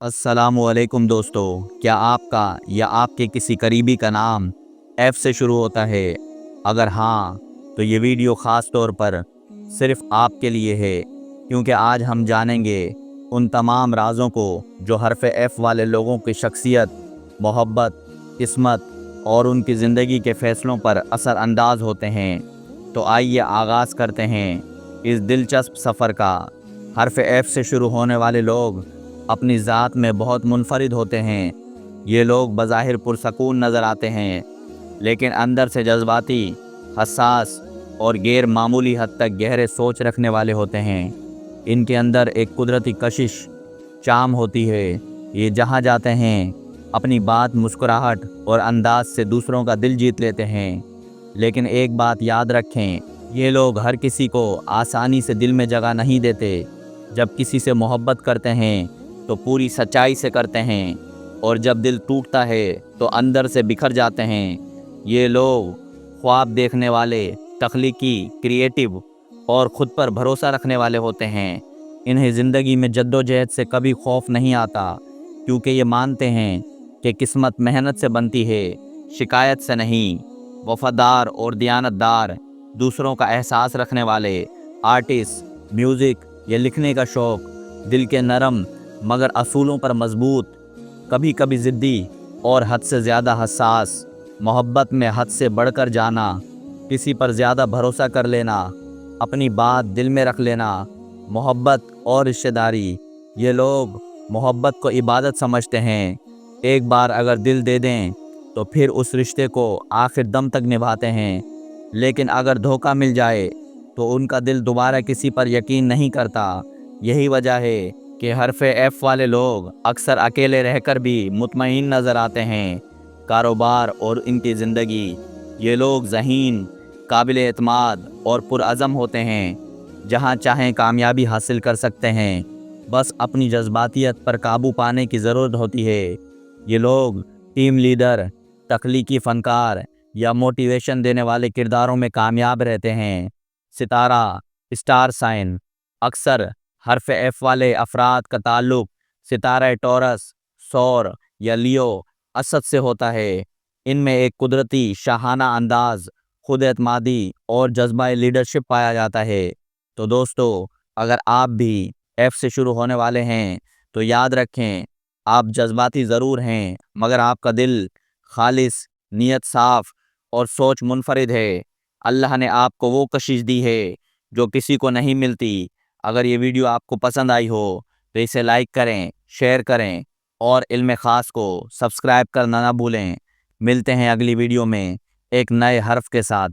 अस्सलामु अलैकुम दोस्तों, क्या आपका या आपके किसी करीबी का नाम एफ से शुरू होता है? अगर हाँ, तो ये वीडियो ख़ास तौर पर सिर्फ़ आपके लिए है, क्योंकि आज हम जानेंगे उन तमाम राज़ों को जो हरफ़ एफ वाले लोगों की शख्सियत, मोहब्बत, किस्मत और उनकी ज़िंदगी के फ़ैसलों पर असर अंदाज होते हैं। तो आइए आगाज़ करते हैं इस दिलचस्प सफ़र का। हरफ़ एफ से शुरू होने वाले लोग अपनी ज़ात में बहुत मुनफरिद होते हैं। ये लोग बज़ाहिर पुरसकून नज़र आते हैं, लेकिन अंदर से जज्बाती, हसास और गैर मामूली हद तक गहरे सोच रखने वाले होते हैं। इनके अंदर एक कुदरती कशिश, चाम होती है। ये जहाँ जाते हैं अपनी बात, मुस्कुराहट और अंदाज से दूसरों का दिल जीत लेते हैं। लेकिन एक बात याद रखें, ये लोग हर किसी को आसानी से दिल में जगह नहीं देते। जब किसी से मोहब्बत करते हैं तो पूरी सच्चाई से करते हैं, और जब दिल टूटता है तो अंदर से बिखर जाते हैं। ये लोग ख्वाब देखने वाले, तख्लीकी, क्रिएटिव और ख़ुद पर भरोसा रखने वाले होते हैं। इन्हें ज़िंदगी में जद्दोजहद से कभी खौफ नहीं आता, क्योंकि ये मानते हैं कि किस्मत मेहनत से बनती है, शिकायत से नहीं। वफ़ादार और दियानतदार, दूसरों का एहसास रखने वाले, आर्टिस्ट, म्यूज़िक या लिखने का शौक़, दिल के नरम मगर असूलों पर मजबूत, कभी कभी ज़िद्दी और हद से ज़्यादा हसास, मोहब्बत में हद से बढ़कर जाना, किसी पर ज़्यादा भरोसा कर लेना, अपनी बात दिल में रख लेना, मोहब्बत और रिश्तेदारी। ये लोग मोहब्बत को इबादत समझते हैं। एक बार अगर दिल दे दें तो फिर उस रिश्ते को आखिर दम तक निभाते हैं। लेकिन अगर धोखा मिल जाए तो उनका दिल दोबारा किसी पर यकीन नहीं करता। यही वजह है कि हरफ़ एफ वाले लोग अक्सर अकेले रहकर भी मुतमईन नज़र आते हैं। कारोबार और इनकी ज़िंदगी, ये लोग ज़हीन, काबिल एतमाद और पुरअज़म होते हैं। जहाँ चाहें कामयाबी हासिल कर सकते हैं, बस अपनी जज्बातियत पर काबू पाने की ज़रूरत होती है। ये लोग टीम लीडर, तख्लीकी फ़नकार या मोटिवेशन देने वाले किरदारों में कामयाब रहते हैं। सितारा, स्टार साइन। अक्सर हरफ एफ वाले अफराद का ताल्लुक सितारा टॉरस, सौर या लियो असद से होता है। इनमें एक कुदरती शाहाना अंदाज, खुद एतमादी और जज्बा लीडरशिप पाया जाता है। तो दोस्तों, अगर आप भी एफ से शुरू होने वाले हैं तो याद रखें, आप जज्बाती ज़रूर हैं, मगर आपका दिल खालिस, नीयत साफ़ और सोच मुनफरिद है। अल्लाह ने आपको वो कशिश दी है जो किसी को नहीं मिलती। अगर ये वीडियो आपको पसंद आई हो तो इसे लाइक करें, शेयर करें और इल्म ख़ास को सब्सक्राइब करना ना भूलें। मिलते हैं अगली वीडियो में एक नए हर्फ के साथ।